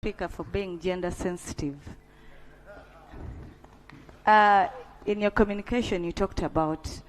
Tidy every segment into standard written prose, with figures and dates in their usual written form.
Speaker, for being gender sensitive. In your communication, you talked about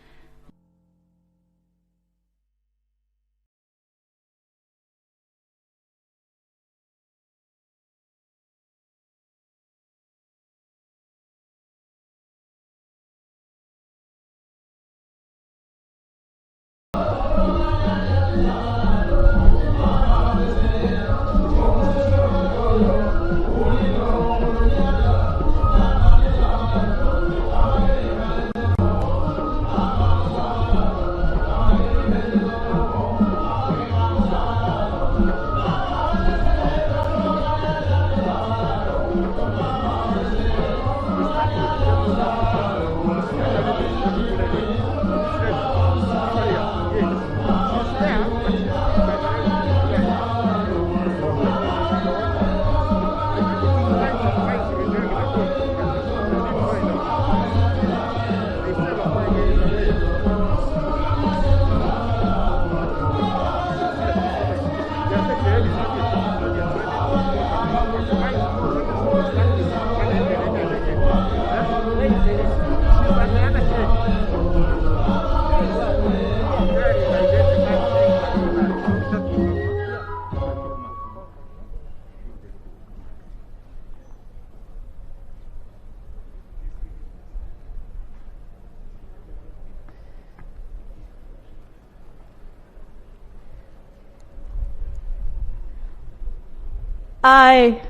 I,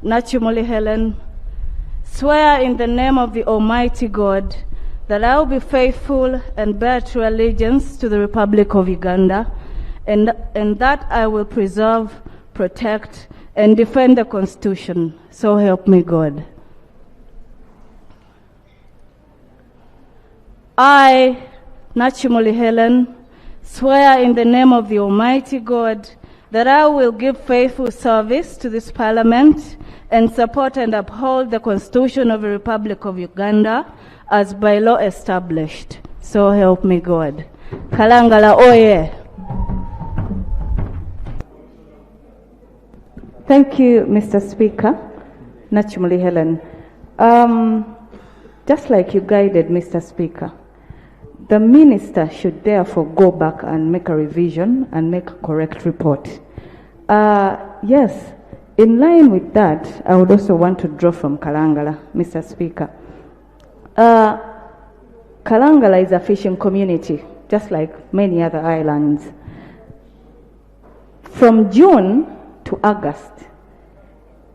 Nakimuli Hellen, swear in the name of the Almighty God that I will be faithful and bear true allegiance to the Republic of Uganda, and that I will preserve, protect, and defend the Constitution. So help me God. I, Nakimuli Hellen, swear in the name of the Almighty God that I will give faithful service to this Parliament and support and uphold the Constitution of the Republic of Uganda as by law established. So help me God. Kalangala oye. Thank you, Mr. Speaker. Nakimuli Hellen. Just like you guided, Mr. Speaker, the minister should therefore go back and make a revision and make a correct report. Yes, in line with that, I would also want to draw from Kalangala, Mr. Speaker. Kalangala is a fishing community, just like many other islands. From June to August,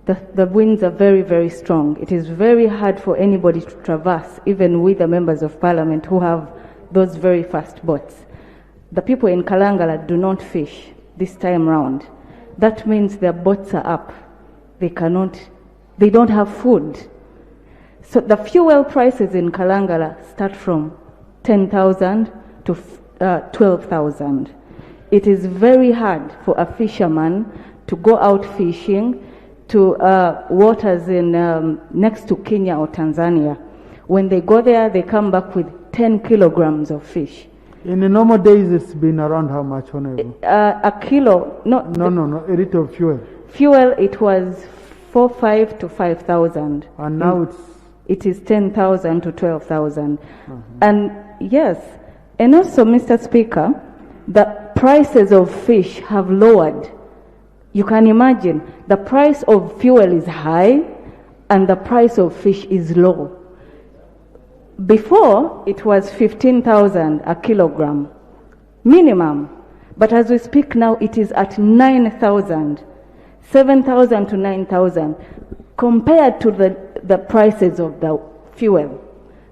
the winds are very, very strong. It is very hard for anybody to traverse, even with the members of parliament who have those very fast boats. The people in Kalangala do not fish this time round. That means their boats are up. They don't have food. So the fuel prices in Kalangala start from 10,000 to 12,000. It is very hard for a fisherman to go out fishing to waters in next to Kenya or Tanzania. When they go there, they come back with 10 kilograms of fish. In the normal days, it's been around how much, Honorable? A kilo, no, a liter of fuel. Fuel, it was 4,500 to 5,000. And now it is 10,000 to 12,000. And yes, and also, Mr. Speaker, the prices of fish have lowered. You can imagine, the price of fuel is high and the price of fish is low. Before, it was 15,000 a kilogram, minimum. But as we speak now, it is at 9,000, 7,000 to 9,000, compared to the prices of the fuel.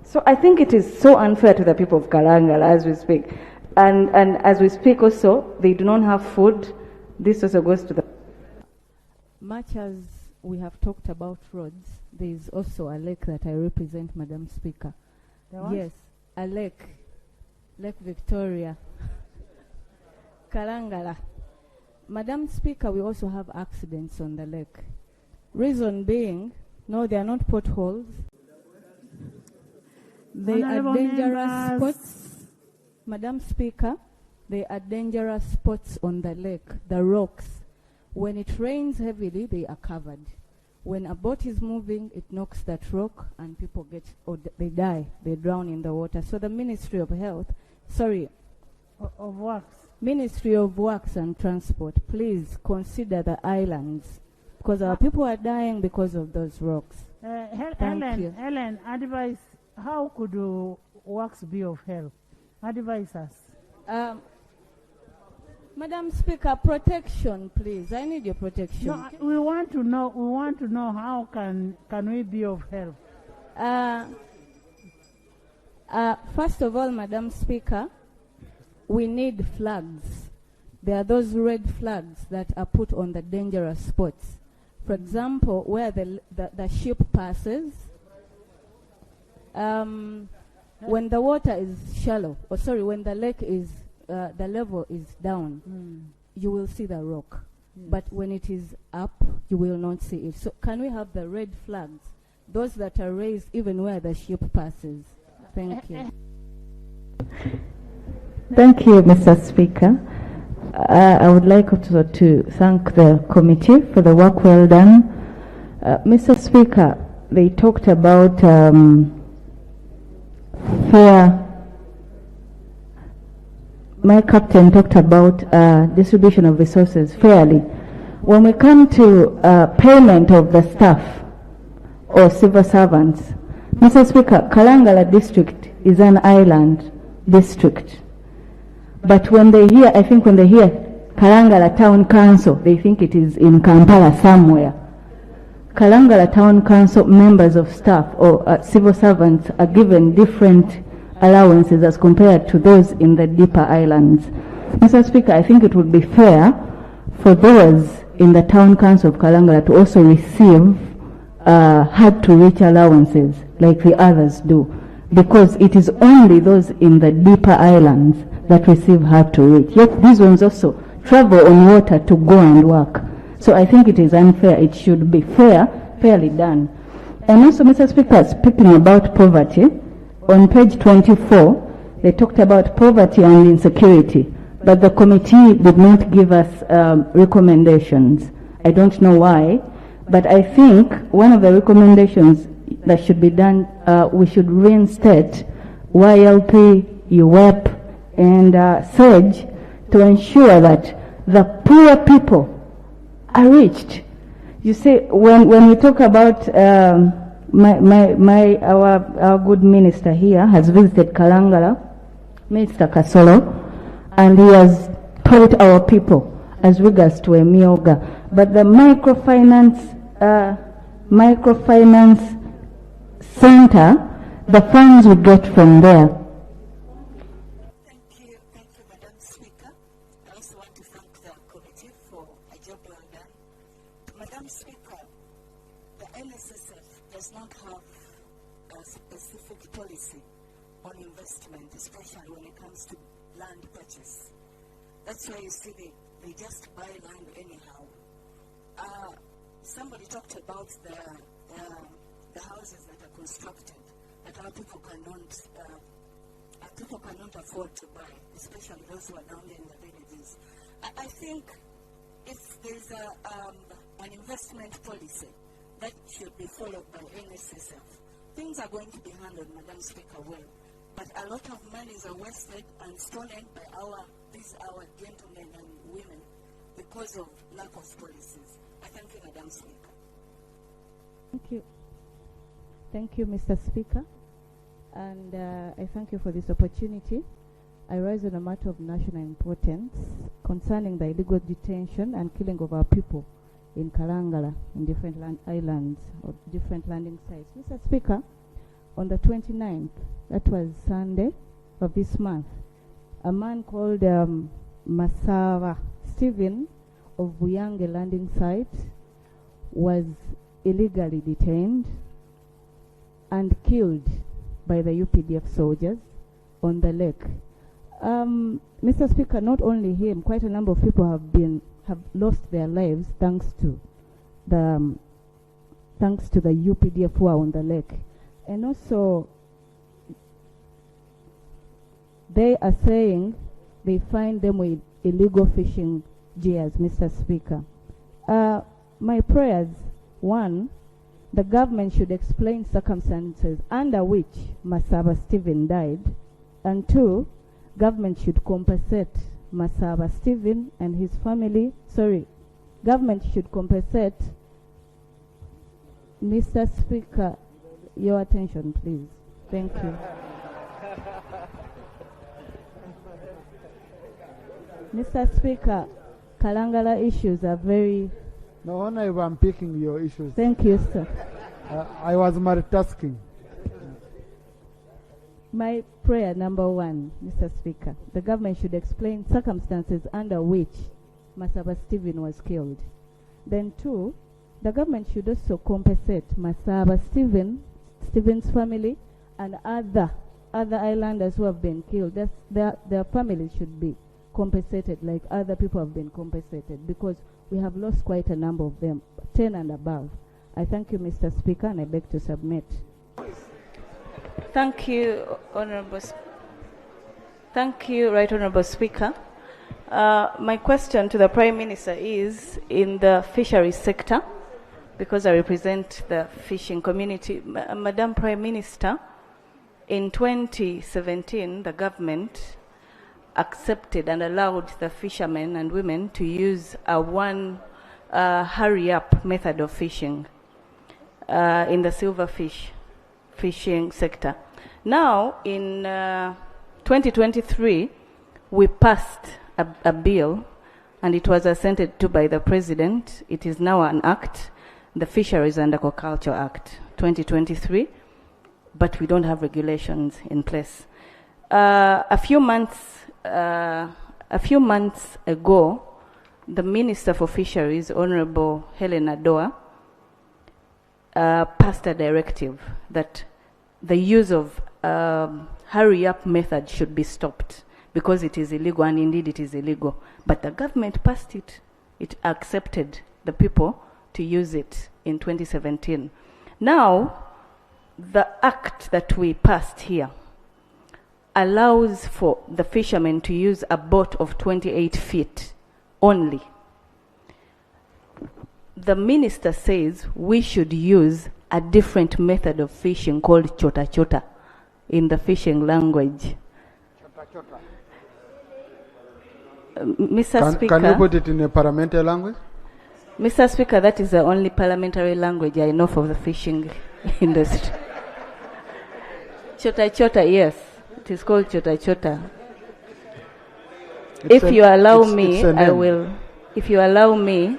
So I think it is so unfair to the people of Kalangala as we speak. And as we speak also, they do not have food. This also goes to the... Much as we have talked about roads, there is also a lake that I represent, Madam Speaker. Yes, a lake, Lake Victoria, Kalangala. Madam Speaker, we also have accidents on the lake. Reason being, no, they are not potholes. They are dangerous spots. Madam Speaker, they are dangerous spots on the lake, the rocks. When it rains heavily, they are covered. When a boat is moving, it knocks that rock and people get, or they die, they drown in the water. So the Ministry of Ministry of Works and Transport, please consider the islands, because our people are dying because of those rocks. Helen, advise, how could works be of help? Advise us. Madam Speaker, protection, please. I need your protection. No, we want to know how can we be of help? First of all, Madam Speaker, we need flags. There are those red flags that are put on the dangerous spots. For example, where the ship passes, when the water is shallow, when the lake is, the level is down, you will see the rock. Yes. But when it is up, you will not see it. So can we have the red flags, those that are raised even where the ship passes? Thank you. Thank you, Mr. Speaker. I would like also to thank the committee for the work well done. Mr. Speaker, they talked about fair. My captain talked about distribution of resources fairly. When we come to payment of the staff or civil servants, Mr. Speaker, Kalangala district is an island district. But when they hear, I think when they hear Kalangala Town Council, they think it is in Kampala somewhere. Kalangala Town Council members of staff or civil servants are given different allowances as compared to those in the deeper islands. Mr. Speaker, I think it would be fair for those in the Town Council of Kalangala to also receive hard-to-reach allowances like the others do, because it is only those in the deeper islands that receive hard-to-reach. Yet these ones also travel on water to go and work. So I think it is unfair. It should be fairly done. And also, Mr. Speaker, speaking about poverty, on page 24, they talked about poverty and insecurity, but the committee did not give us recommendations. I don't know why, but I think one of the recommendations that should be done, we should reinstate YLP, UWEP, and SAGE to ensure that the poor people are reached. You see, when we talk about our good minister here has visited Kalangala, Minister Kasolo, and he has taught our people as regards to Emioga. But the microfinance center, the funds we get from there. Thank you, Madam Speaker. I also want to thank the committee for a job well done. Madam Speaker, the NSSF does not have a specific policy on investment, especially when it comes to land purchase. That's why you see they just buy land anyhow. Somebody talked about the houses that are constructed that our people cannot afford to buy, especially those who are down there in the villages. I think if there's an investment policy that should be followed by NSSF, things are going to be handled, Madam Speaker, well. But a lot of monies are wasted and stolen by our gentlemen and women because of lack of policies. I thank you, Madam Speaker. Thank you. Thank you, Mr. Speaker. And I thank you for this opportunity. I rise on a matter of national importance concerning the illegal detention and killing of our people in Kalangala, in different islands or different landing sites. Mr. Speaker, on the 29th, that was Sunday of this month, a man called Masava Stephen of Buyange landing site was illegally detained and killed by the UPDF soldiers on the lake. Mr. Speaker, not only him, quite a number of people have lost their lives thanks to the UPDF who are on the lake. And also, they are saying they find them with illegal fishing gears, Mr. Speaker. My prayers One, the government should explain circumstances under which Masaba Stephen died. And two, government should compensate Masaba Stephen and his family. Government should compensate. Mr. Speaker, your attention, please. Thank you. Mr. Speaker, Kalangala issues are very... No, Honorable, I'm picking your issues. Thank you, sir. I was multitasking. My prayer number one, Mr. Speaker, the government should explain circumstances under which Masaba Stephen was killed. Then two, the government should also compensate Masaba Stephen's family and other islanders who have been killed. Their families should be compensated like other people have been compensated, because we have lost quite a number of them, 10 and above. I thank you, Mr. Speaker, and I beg to submit. Thank you, Right Honourable Speaker. My question to the Prime Minister is in the fisheries sector, because I represent the fishing community. Madam Prime Minister, in 2017, the government accepted and allowed the fishermen and women to use a hurry-up method of fishing in the silverfish fishing sector. Now, in 2023, we passed a bill, and it was assented to by the President. It is now an act, the Fisheries and Aquaculture Act 2023, but we don't have regulations in place. A few months ago, the Minister for Fisheries, Honorable Hellen Nakimuli, passed a directive that the use of hurry-up method should be stopped because it is illegal, and indeed it is illegal. But the government passed it. It accepted the people to use it in 2017. Now, the act that we passed here allows for the fishermen to use a boat of 28 feet only. The minister says we should use a different method of fishing called chota chota in the fishing language. Mr. Speaker, Can you put it in a parliamentary language? Mr. Speaker, that is the only parliamentary language I know for the fishing industry. Chota chota, yes. It is called chota chota. If you allow me, I will. If you allow me,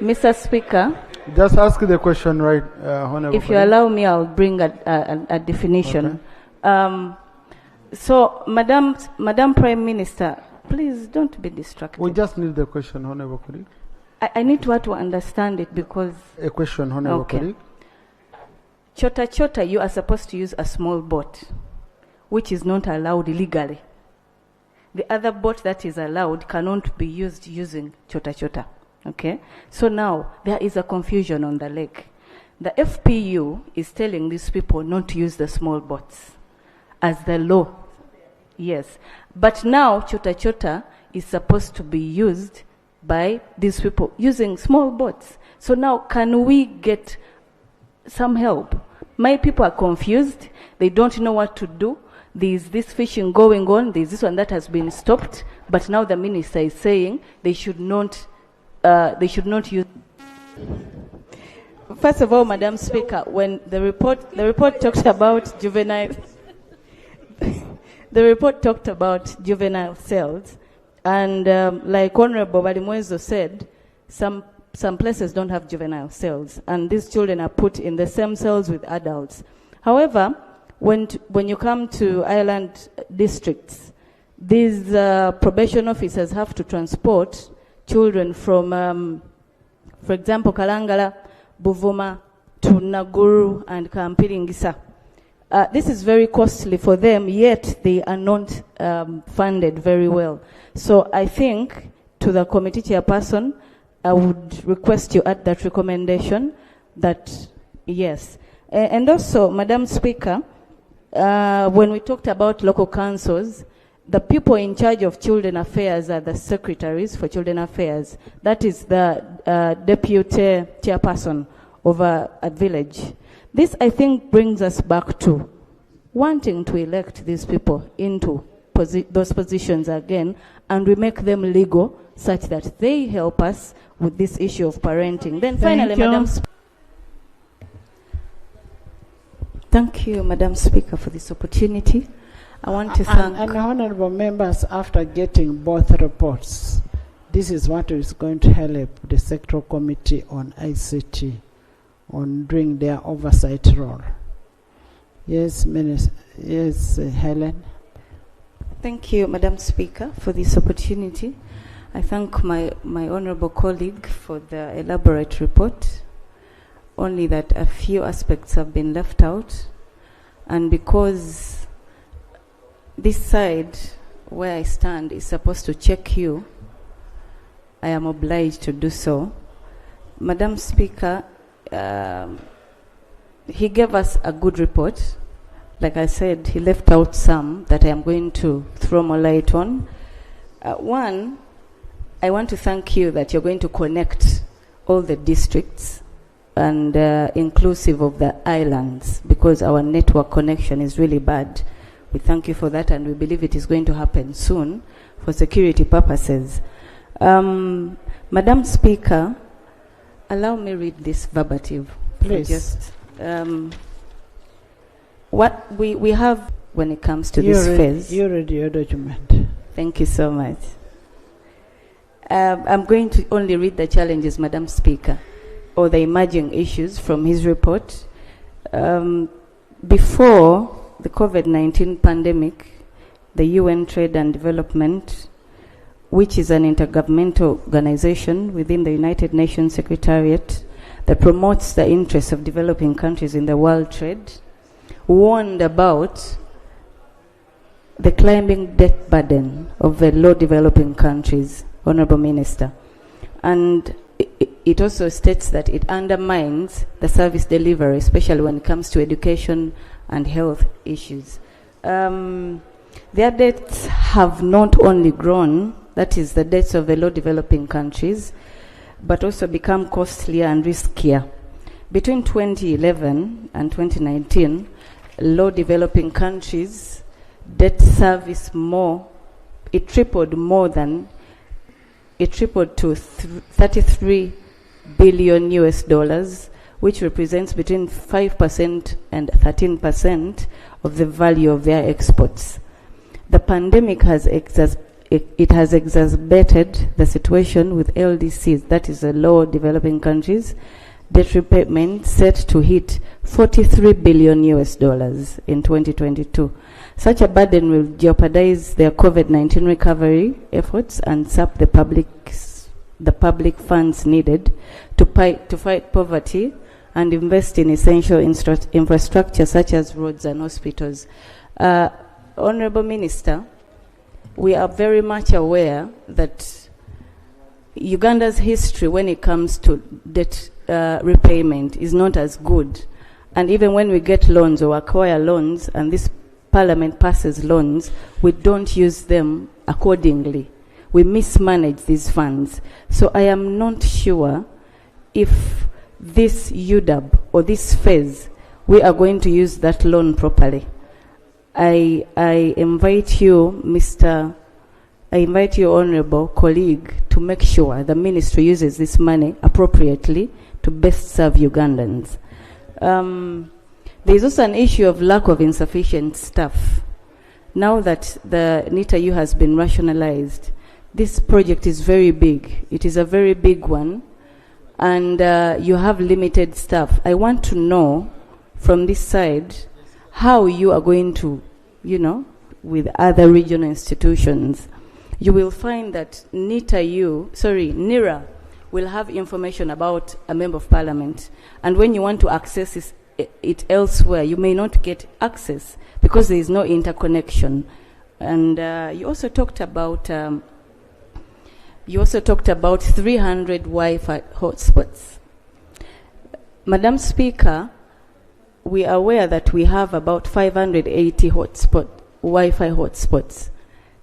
Mr. Speaker. Just ask the question, right, Honorable. If you allow me, I'll bring a definition. Okay. So, Madam Prime Minister, please don't be distracted. We just need the question, Honorable colleague. I need to understand it because... A question, Honorable colleague. Chota chota, you are supposed to use a small boat, which is not allowed legally. The other boat that is allowed cannot be used using chota chota. Okay? So now, there is a confusion on the lake. The FPU is telling these people not to use the small boats as the law. Yes. But now, chota chota is supposed to be used by these people using small boats. So now, can we get some help? My people are confused. They don't know what to do. There's this fishing going on. There's this one that has been stopped. But now the minister is saying they should not use. First of all, Madam Speaker, when the report talked about juvenile, the report talked about juvenile cells, and like Honorable Balimwezo said, some places don't have juvenile cells, and these children are put in the same cells with adults. However, when you come to island districts, these probation officers have to transport children from, for example, Kalangala, Buvuma, to Naguru and Kampiringisa. This is very costly for them, yet they are not funded very well. So I think, to the committee chairperson, I would request you add that recommendation that, yes. And also, Madam Speaker, when we talked about local councils, the people in charge of children affairs are the secretaries for children affairs. That is the deputy chairperson of a village. This, I think, brings us back to wanting to elect these people into those positions again, and we make them legal such that they help us with this issue of parenting. Then finally, Thank you, Madam Speaker, for this opportunity. I want to thank... And honorable members, after getting both reports, this is what is going to help the sectoral committee on ICT on doing their oversight role. Yes, Minister. Yes, Helen. Thank you, Madam Speaker, for this opportunity. I thank my honorable colleague for the elaborate report, only that a few aspects have been left out. And because this side where I stand is supposed to check you, I am obliged to do so. Madam Speaker, he gave us a good report. Like I said, he left out some that I am going to throw more light on. One, I want to thank you that you're going to connect all the districts and inclusive of the islands, because our network connection is really bad. We thank you for that, and we believe it is going to happen soon for security purposes. Madam Speaker, allow me read this verbatim. Please. Just what we have when it comes to this phase. You read your document. Thank you so much. I'm going to only read the challenges, Madam Speaker, or the emerging issues from his report. Before the COVID-19 pandemic, the UN Trade and Development, which is an intergovernmental organization within the United Nations Secretariat that promotes the interests of developing countries in the world trade, warned about the climbing debt burden of the low developing countries, Honorable Minister. And it also states that it undermines the service delivery, especially when it comes to education and health issues. Their debts have not only grown, that is the debts of the low developing countries, but also become costlier and riskier. Between 2011 and 2019, low developing countries debt service it tripled to 33 billion US dollars, which represents between 5% and 13% of the value of their exports. The pandemic has exacerbated the situation with LDCs, that is the low developing countries, debt repayment set to hit 43 billion US dollars in 2022. Such a burden will jeopardize their COVID-19 recovery efforts and sap the public funds needed to fight poverty and invest in essential infrastructure such as roads and hospitals. Honorable Minister, we are very much aware that Uganda's history when it comes to debt repayment is not as good. And even when we get loans or acquire loans, and this Parliament passes loans, we don't use them accordingly. We mismanage these funds. So I am not sure if this UDAB or this phase, we are going to use that loan properly. I invite you, honorable colleague, to make sure the ministry uses this money appropriately to best serve Ugandans. There is also an issue of lack of insufficient staff. Now that the NITA-U has been rationalized, this project is very big. It is a very big one, and you have limited staff. I want to know from this side how you are going to, with other regional institutions. You will find that NIRA will have information about a member of parliament, and when you want to access it elsewhere, you may not get access because there is no interconnection. And you also talked about 300 Wi-Fi hotspots. Madam Speaker, we are aware that we have about 580 Wi-Fi hotspots.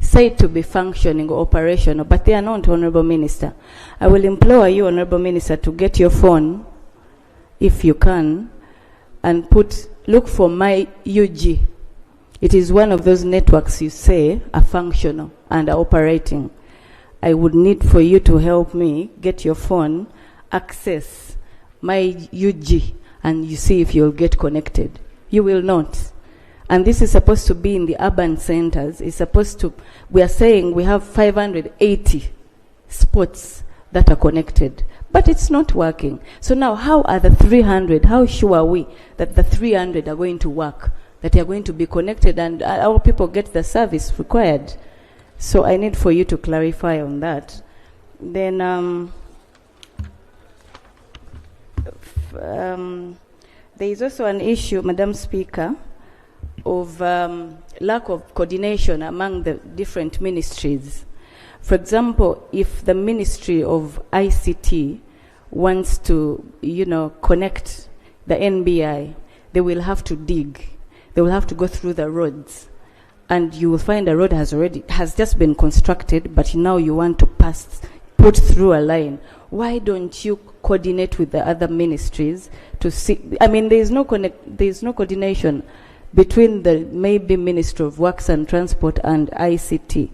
said to be functioning or operational, but they are not, Honorable Minister. I will implore you, Honorable Minister, to get your phone, if you can, and look for my UG. It is one of those networks you say are functional and are operating. I would need for you to help me get your phone, access my UG, and you see if you'll get connected. You will not. And this is supposed to be in the urban centers. We are saying we have 580 spots that are connected, but it's not working. So now, how are the 300, how sure are we that the 300 are going to work, that they are going to be connected and our people get the service required? So I need for you to clarify on that. Then there is also an issue, Madam Speaker, of lack of coordination among the different ministries. For example, if the Ministry of ICT wants to, connect the NBI, they will have to dig. They will have to go through the roads. And you will find a road has just been constructed, but now you want to put through a line. Why don't you coordinate with the other ministries to see? I mean, there is no coordination between the maybe Ministry of Works and Transport and ICT.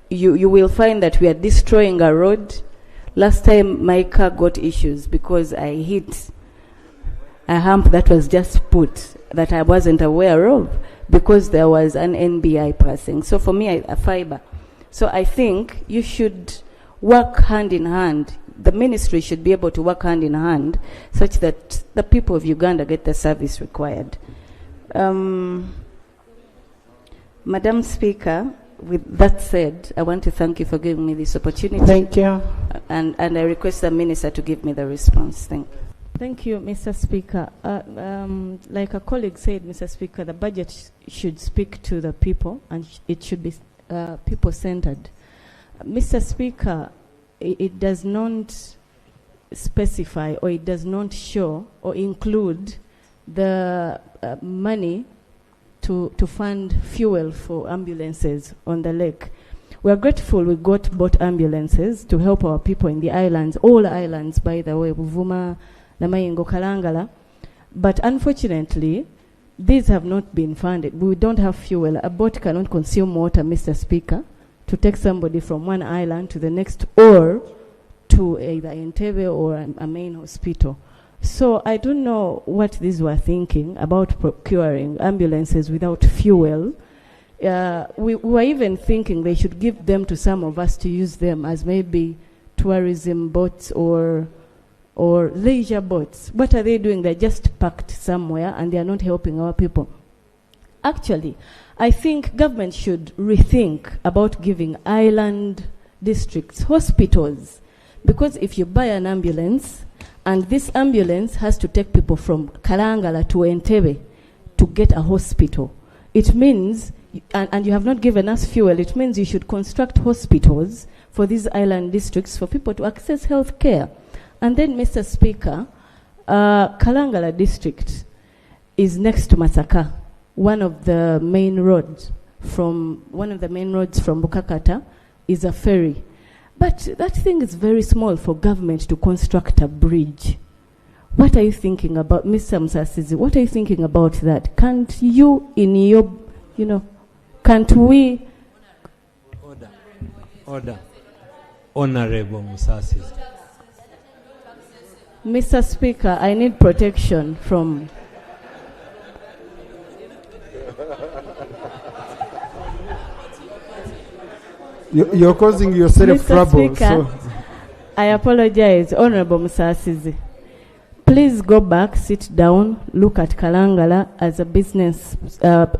You will find that we are destroying a road. Last time my car got issues because I hit a hump that was just put that I wasn't aware of because there was an NBI passing. So for me, a fiber. So I think you should work hand in hand. The ministry should be able to work hand in hand such that the people of Uganda get the service required. Madam Speaker, with that said, I want to thank you for giving me this opportunity. Thank you. And I request the Minister to give me the response. Thank you. Thank you, Mr. Speaker. Like a colleague said, Mr. Speaker, the budget should speak to the people and it should be people-centered. Mr. Speaker, it does not specify or it does not show or include the money to fund fuel for ambulances on the lake. We are grateful we got both ambulances to help our people in the islands, all islands, by the way, Buvuma, Mp-Kalangala. But unfortunately, these have not been funded. We don't have fuel. A boat cannot consume water, Mr. Speaker, to take somebody from one island to the next or to either Entebbe or a main hospital. So I don't know what these were thinking about procuring ambulances without fuel. We were even thinking they should give them to some of us to use them as maybe tourism boats or leisure boats. What are they doing? They're just parked somewhere and they are not helping our people. Actually, I think government should rethink about giving island districts hospitals, because if you buy an ambulance and this ambulance has to take people from Kalangala to Entebbe to get a hospital, it means, and you have not given us fuel, it means you should construct hospitals for these island districts for people to access health care. And then, Mr. Speaker, Kalangala district is next to Masaka, one of the main roads from Bukakata is a ferry. But that thing is very small for government to construct a bridge. What are you thinking about, Mr. Musasizi? What are you thinking about that? Can't you, in your, can't we? Order. Honorable Musasizi. Mr. Speaker, I need protection from... You're causing yourself Mr. trouble. Speaker, I apologize, Honorable Musasizi. Please go back, sit down, look at Kalangala as a business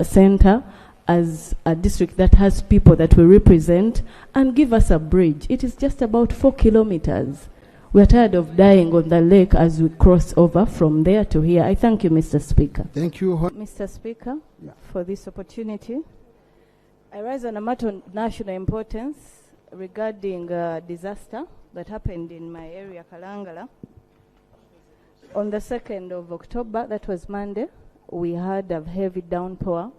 center, as a district that has people that we represent, and give us a bridge. It is just about 4 kilometers. We are tired of dying on the lake as we cross over from there to here. I thank you, Mr. Speaker. Thank you. Mr. Speaker, for this opportunity. I rise on a matter of national importance regarding a disaster that happened in my area, Kalangala. On the 2nd of October, that was Monday, we had a heavy downpour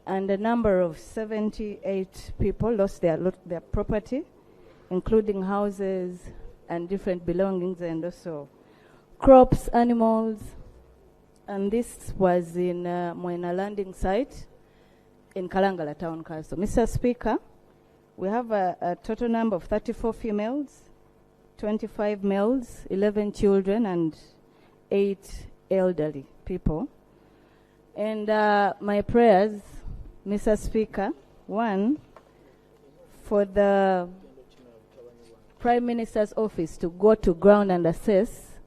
and a number of 78 people lost their property, including houses and different belongings, and also crops, animals. And this was in Moena landing site in Kalangala Town Council. Mr. Speaker, we have a total number of 34 females, 25 males, 11 children, and 8 elderly people. And my prayers, Mr. Speaker, one, for the Prime Minister's office to go to ground and assess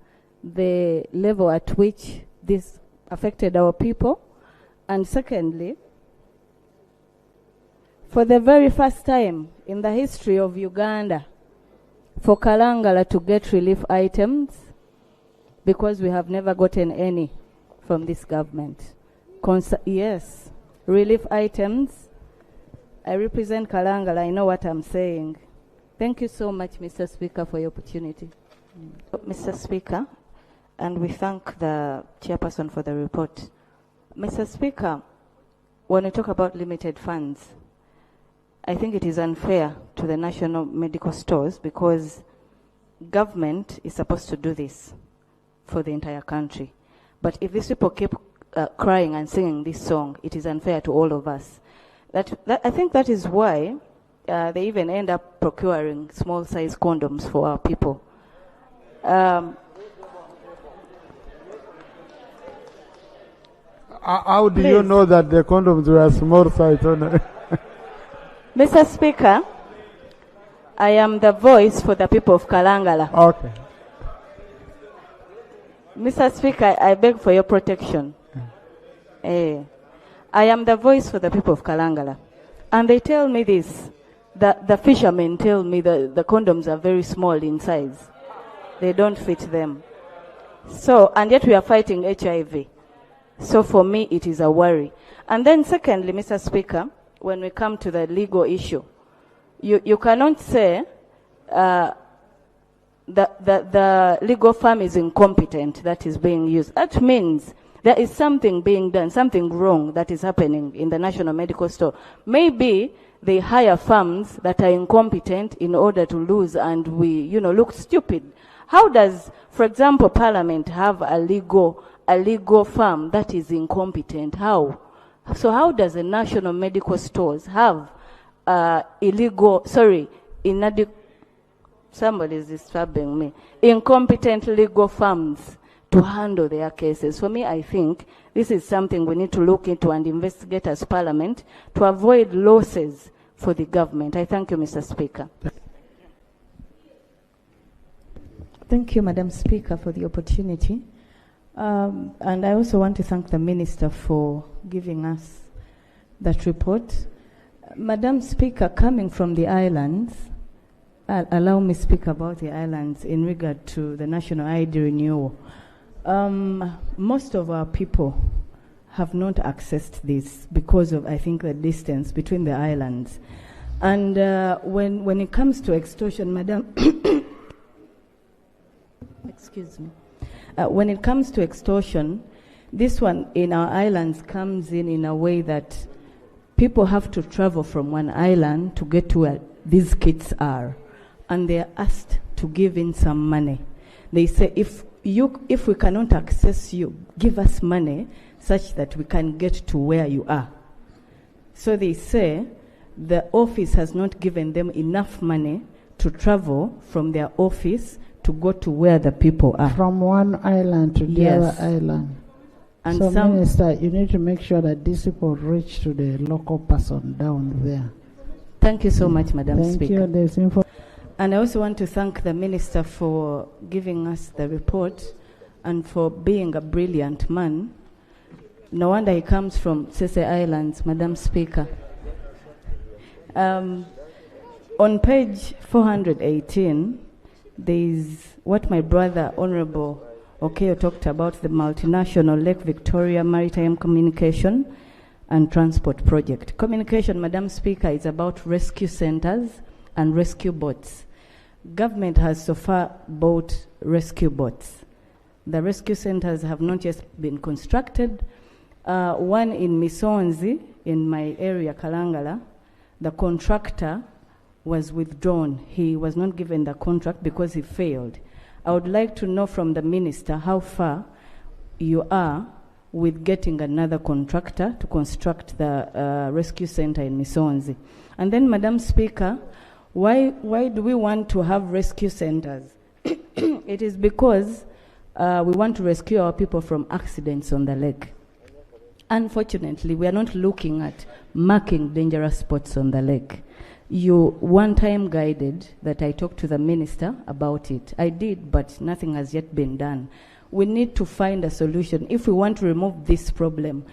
the level at which this affected our people. And secondly, for the very first time in the history of Uganda, for Kalangala to get relief items, because we have never gotten any from this government. Yes, relief items. I represent Kalangala, I know what I'm saying. Thank you so much, Mr. Speaker, for your opportunity. Mr. Speaker, and we thank the chairperson for the report. Mr. Speaker, when we talk about limited funds, I think it is unfair to the national medical stores because government is supposed to do this for the entire country. But if these people keep crying and singing this song, it is unfair to all of us. I think that is why they even end up procuring small-size condoms for our people. How do you know that the condoms were small size? Mr. Speaker, I am the voice for the people of Kalangala. Okay. Mr. Speaker, I beg for your protection. I am the voice for the people of Kalangala. And they tell me this. The fishermen tell me that the condoms are very small in size. They don't fit them. So, and yet we are fighting HIV. So for me, it is a worry. And then secondly, Mr. Speaker, when we come to the legal issue, you cannot say the legal firm is incompetent that is being used. That means there is something being done, something wrong that is happening in the National Medical Store. Maybe they hire firms that are incompetent in order to lose and we, look stupid. How does, for example, Parliament have a legal firm that is incompetent? How? So how does the National Medical Stores have somebody is disturbing me, incompetent legal firms to handle their cases? For me, I think this is something we need to look into and investigate as Parliament to avoid losses for the government. I thank you, Mr. Speaker. Thank you, Madam Speaker, for the opportunity. And I also want to thank the Minister for giving us that report. Madam Speaker, coming from the islands, allow me to speak about the islands in regard to the national ID renewal. Most of our people have not accessed this because of, I think, the distance between the islands. And when it comes to extortion, Madam, excuse me. When it comes to extortion, this one in our islands comes in a way that people have to travel from one island to get to where these kids are. And they are asked to give in some money. They say, if we cannot access you, give us money such that we can get to where you are. So they say the office has not given them enough money to travel from their office to go to where the people are. From one island to the other island. And so, Minister, you need to make sure that these people reach to the local person down there. Thank you so much, Madam Speaker. Thank you. And I also want to thank the Minister for giving us the report and for being a brilliant man. No wonder he comes from Sese Islands, Madam Speaker. On page 418, there is what my brother, Honorable Okeyo, talked about, the multinational Lake Victoria Maritime Communication and Transport Project. Communication, Madam Speaker, is about rescue centers and rescue boats. Government has so far bought rescue boats. The rescue centers have not yet been constructed. One in Misonzi in my area, Kalangala, the contractor was withdrawn. He was not given the contract because he failed. I would like to know from the minister how far you are with getting another contractor to construct the rescue center in Misonzi. And then, Madam Speaker, why do we want to have rescue centers? It is because we want to rescue our people from accidents on the lake. Unfortunately, we are not looking at marking dangerous spots on the lake. You one time guided that I talked to the minister about it. I did, but nothing has yet been done. We need to find a solution. If we want to remove this problem,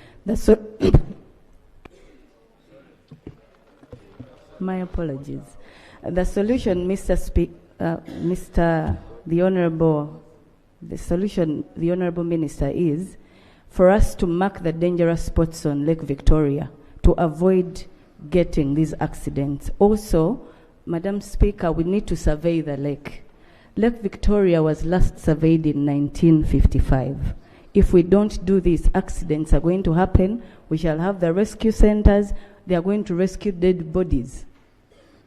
my apologies. The solution, the solution, the Honorable Minister, is for us to mark the dangerous spots on Lake Victoria to avoid getting these accidents. Also, Madam Speaker, we need to survey the lake. Lake Victoria was last surveyed in 1955. If we don't do this, accidents are going to happen. We shall have the rescue centers. They are going to rescue dead bodies.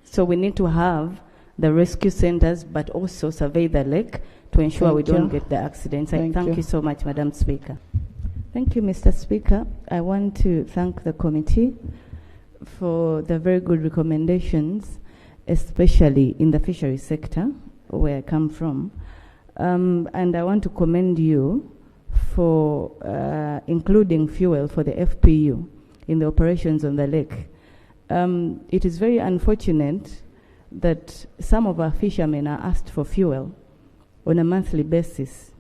So we need to have the rescue centers, but also survey the lake to ensure we don't get the accidents. I thank you so much, Madam Speaker. Thank you, Mr. Speaker. I want to thank the committee for the very good recommendations, especially in the fishery sector, where I come from. And I want to commend you for including fuel for the FPU in the operations on the lake. It is very unfortunate that some of our fishermen are asked for fuel on a monthly basis.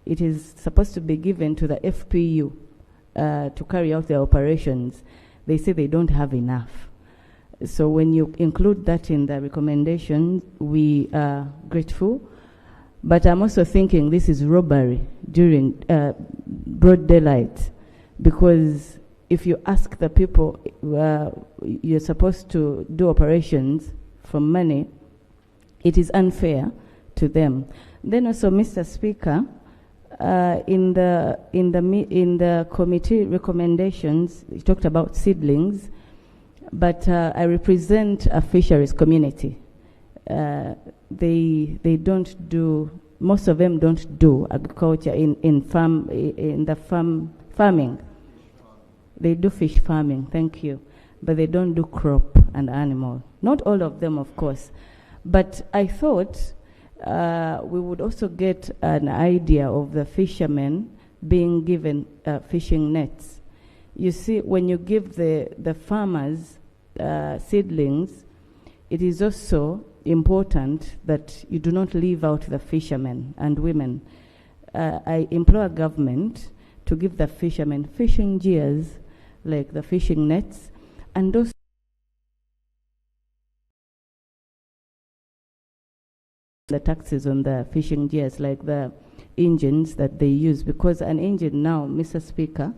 It is supposed to be given to the FPU to carry out their operations. They say they don't have enough. So when you include that in the recommendation, we are grateful. But I'm also thinking this is robbery during broad daylight, because if you ask the people, you're supposed to do operations for money, it is unfair to them. Then also, Mr. Speaker, in the committee recommendations, you talked about seedlings, but I represent a fisheries community. They don't do, most of them don't do agriculture farming. They do fish farming, thank you, but they don't do crop and animal. Not all of them, of course, but I thought we would also get an idea of the fishermen being given fishing nets. You see, when you give the farmers seedlings, it is also important that you do not leave out the fishermen and women. I implore government to give the fishermen fishing gears, like the fishing nets, and also the taxes on the fishing gears, like the engines that they use, because an engine now, Mr. Speaker,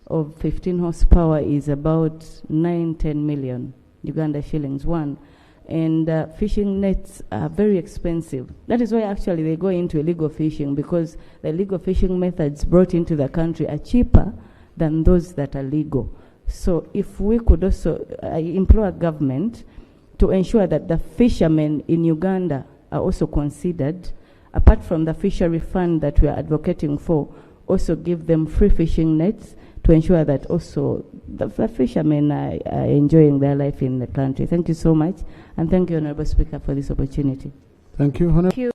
of 15 horsepower is about 9-10 million Uganda shillings one, and fishing nets are very expensive. That is why actually they go into illegal fishing, because the illegal fishing methods brought into the country are cheaper than those that are legal. So if we could also implore government to ensure that the fishermen in Uganda are also considered, apart from the fishery fund that we are advocating for, also give them free fishing nets to ensure that also the fishermen are enjoying their life in the country. Thank you so much, and thank you, Honorable Speaker, for this opportunity. Thank you, Honorable.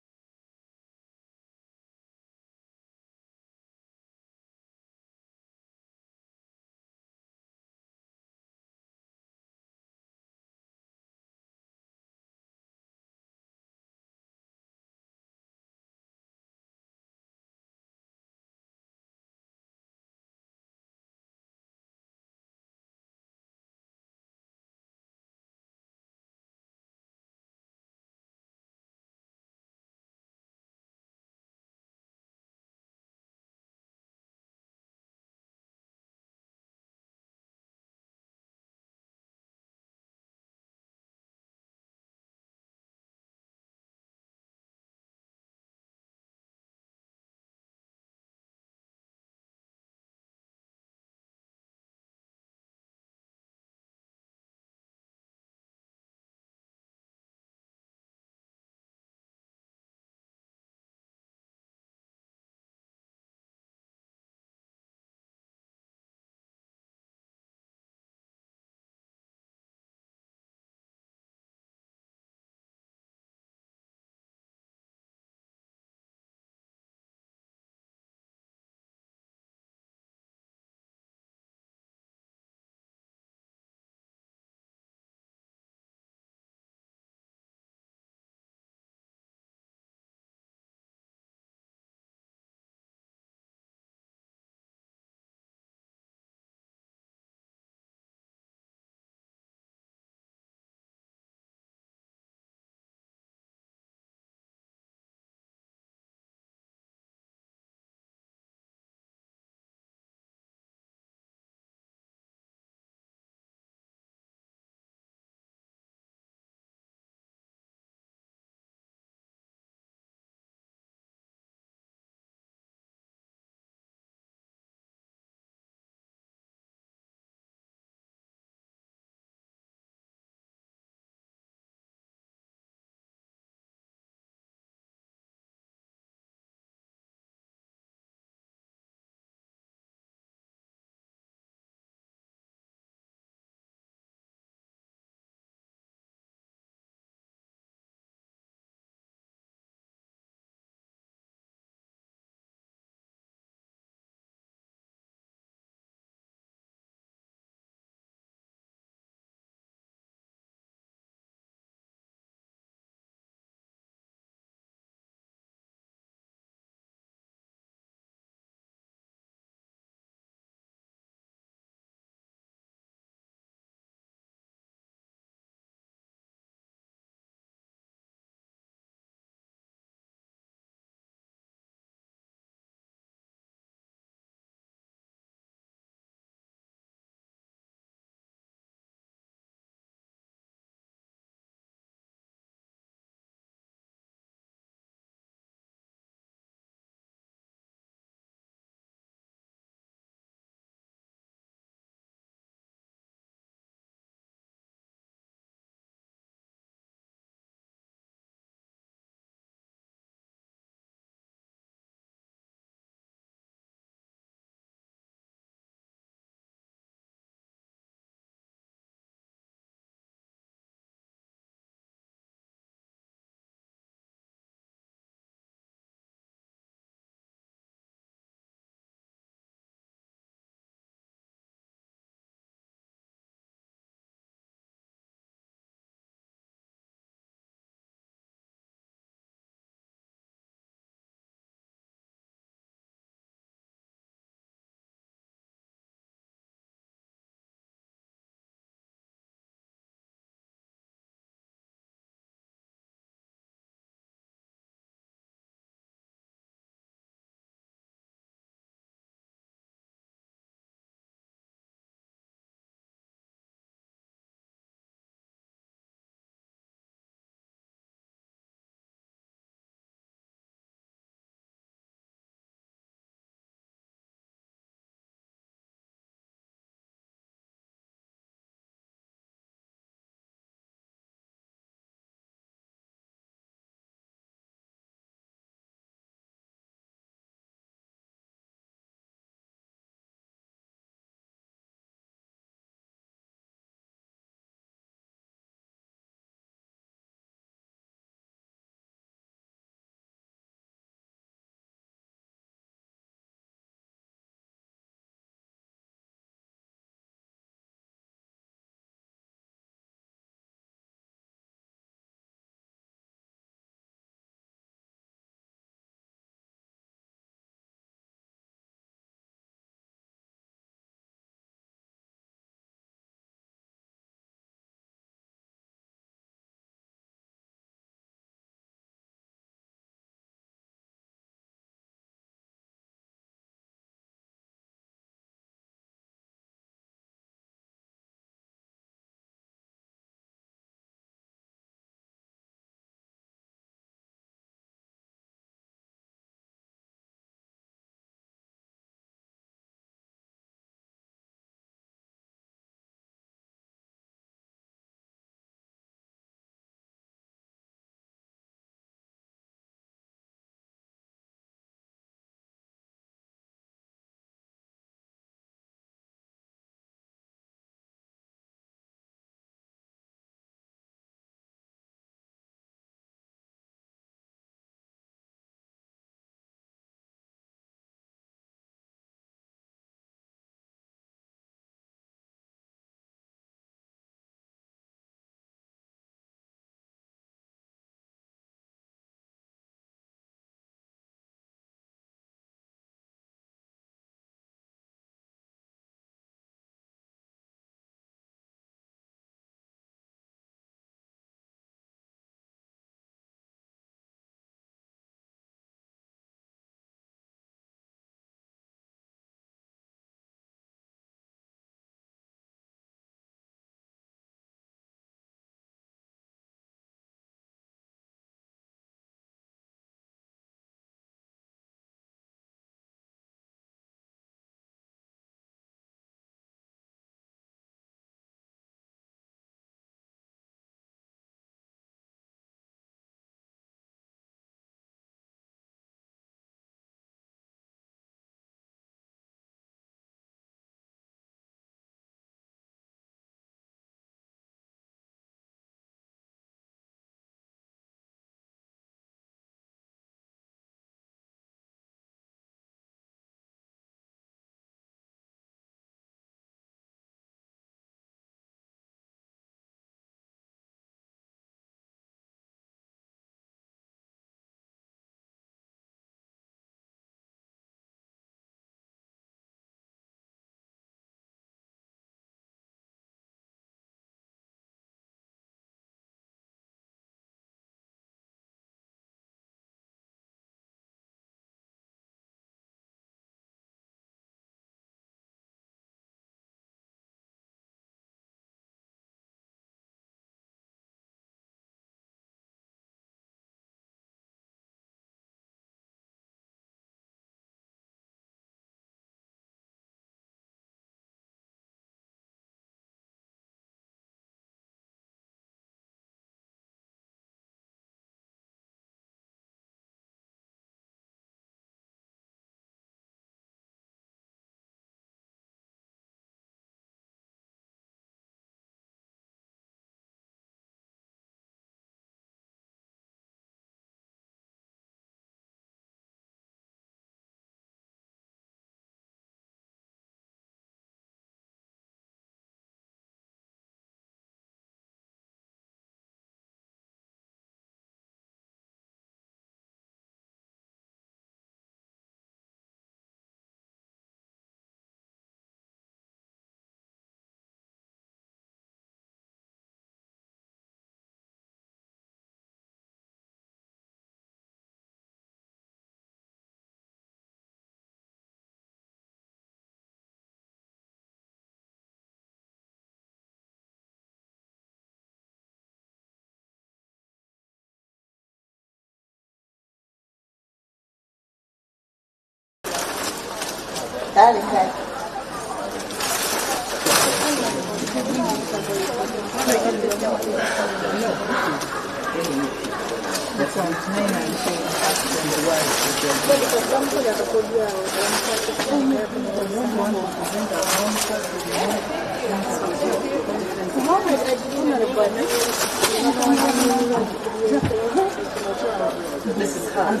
This is hard.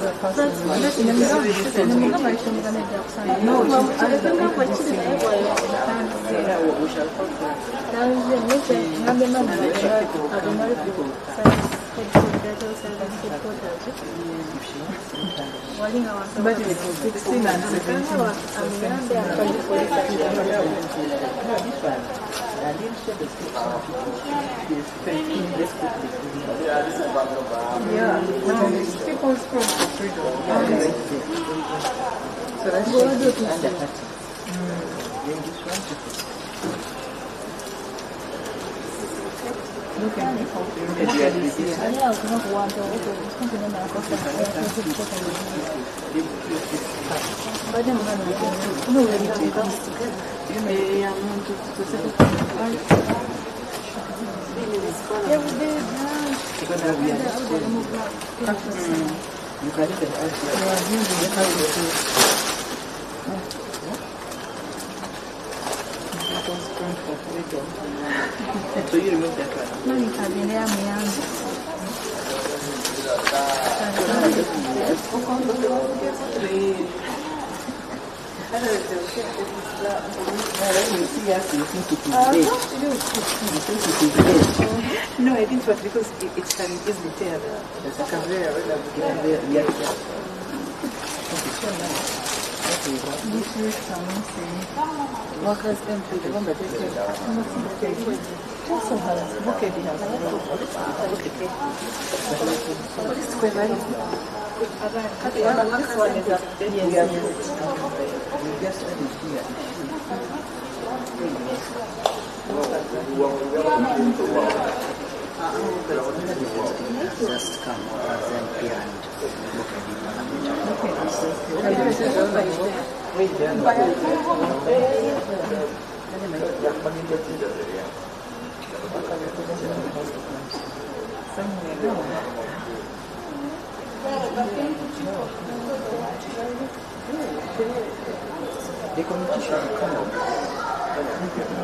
But it's 16 and 17. Yeah, people's from freedom. So that's look at me. So you remove that one? No, I think it was because it can easily tear the conveyor. This is something workers entry the one that also has okay, this one is up there. Just come and look at the committee should come up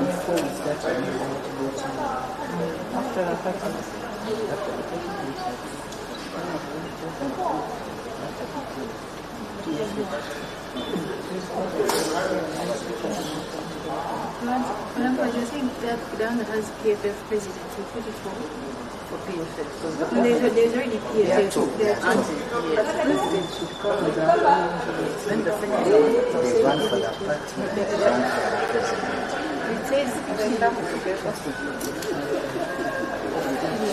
before we start to go to after the practice. Remember, you think that Uganda has PFF president, you put it for PFF. There's already PFF. There are two. But the president should come with when the they run for the party, they run for the president. it says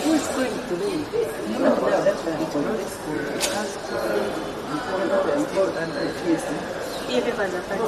who is going to win? PFF as a party.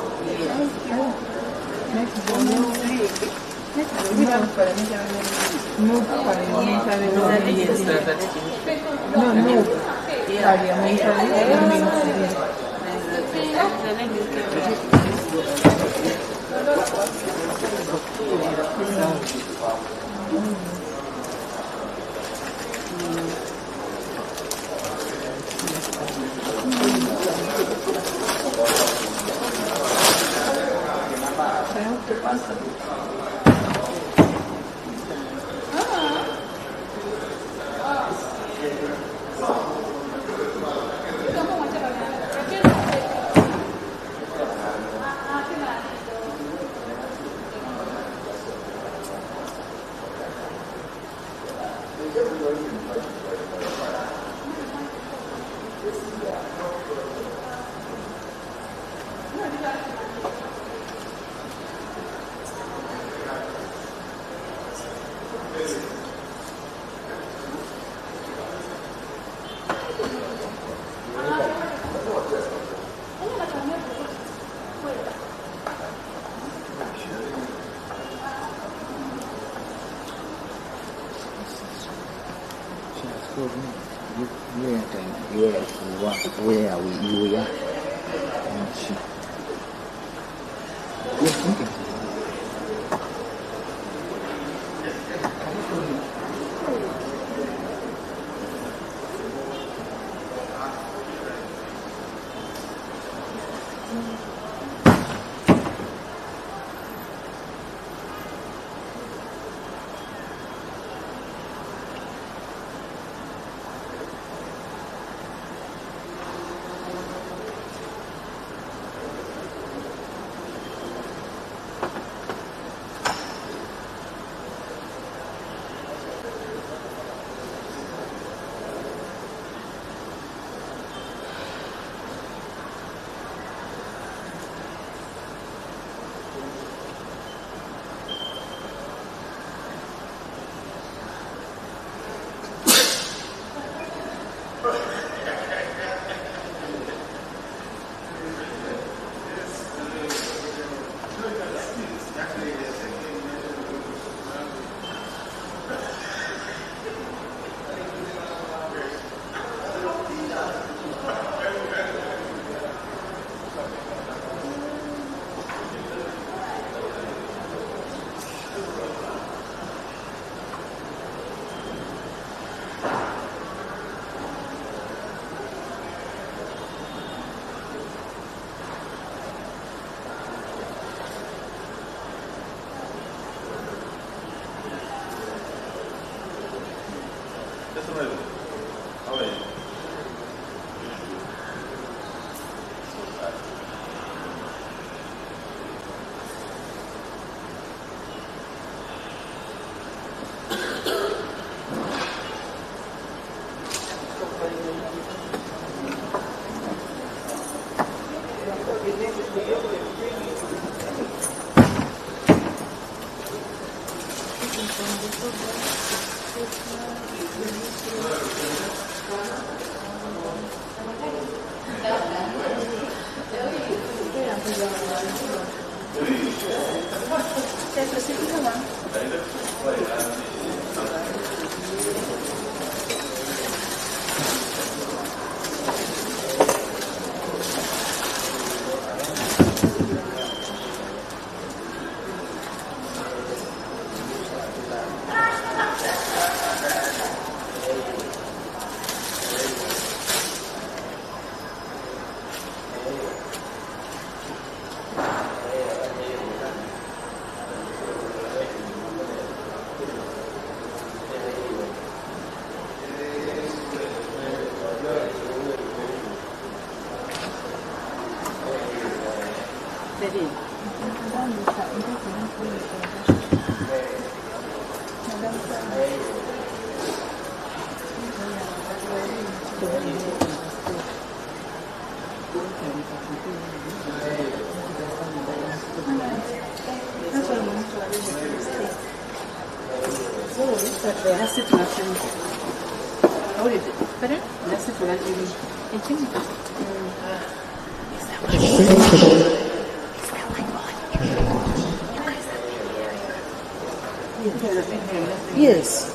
Yes.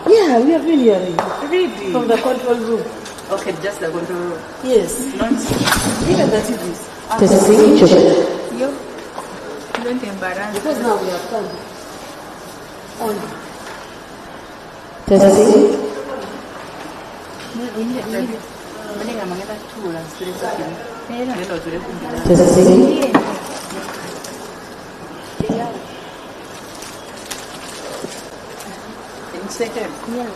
Yeah, we have been hearing. Really? From the control room. Okay, just the control room. Yes. Not Even the TVs. you. Don't embarrass. Because now we have come on. Second. Yeah.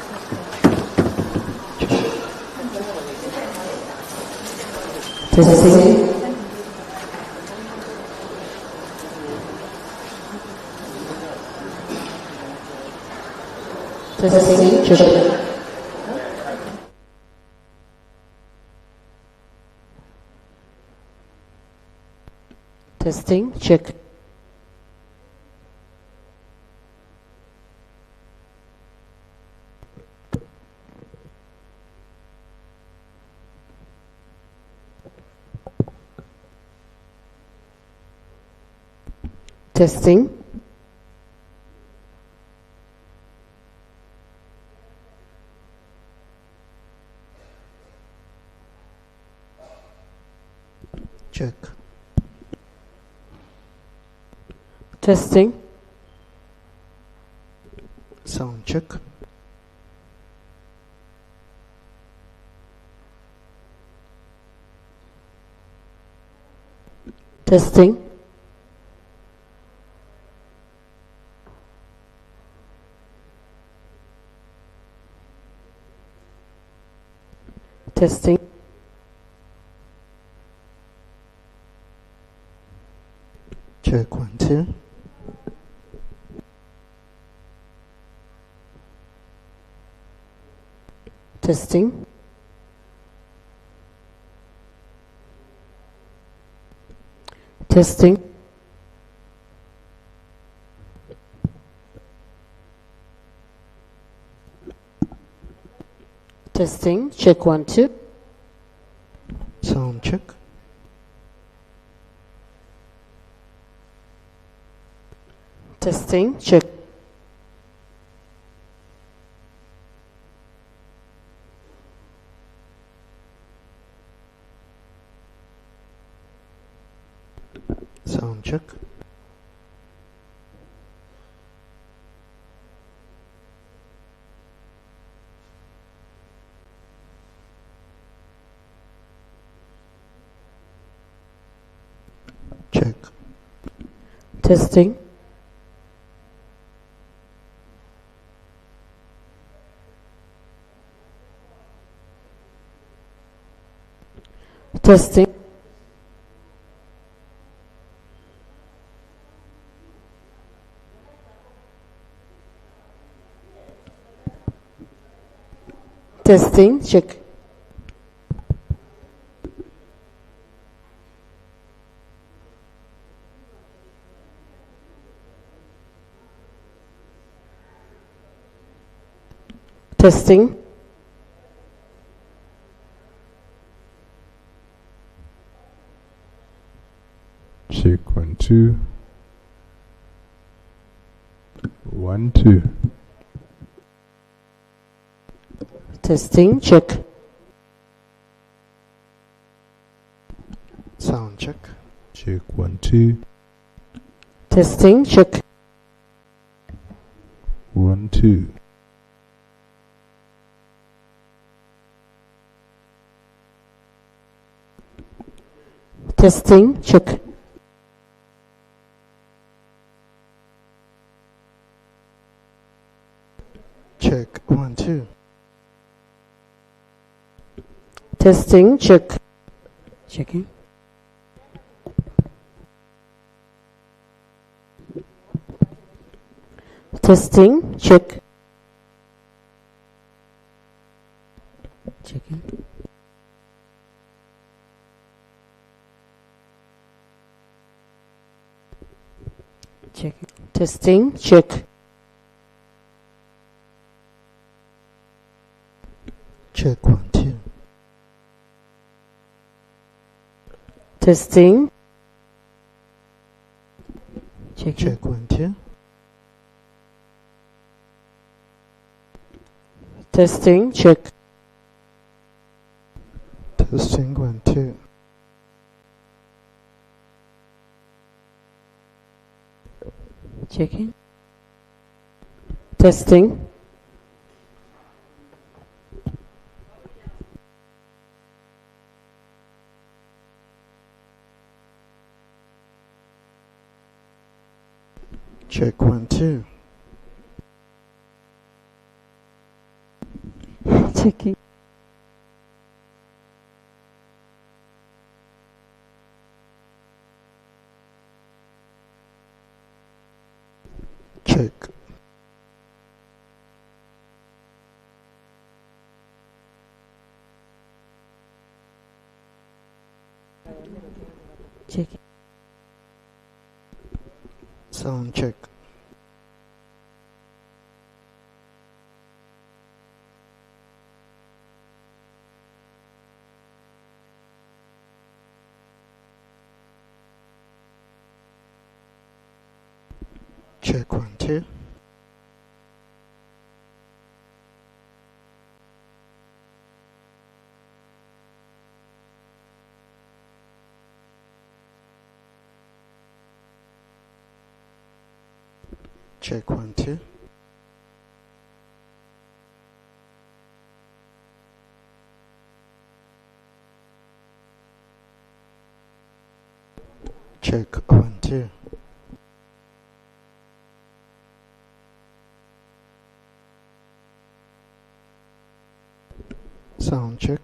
Testing, check. Testing. Check. Testing. Sound check. Testing. Testing. Check 1 2. Testing. Testing. Testing. Check 1 2. Sound check. Testing. Check. Sound check. Check. Testing. Testing. Testing. Check. Testing. Check 1 2. 1 2. Testing. Check. Sound check. Check 1 2. Testing. Check. 1 2. Testing. Check. Check 1 2. Testing. Check. Checking. Testing. Check. Checking. Checking. Testing. Check. Check 1 2. Testing. Check. Check 1 2. Testing. Check. Testing 1 2. Checking. Testing. Check 1 2. Checking. Check. Check. Sound check. Check 1 2. Check 1 2. Check 1 2. Sound check.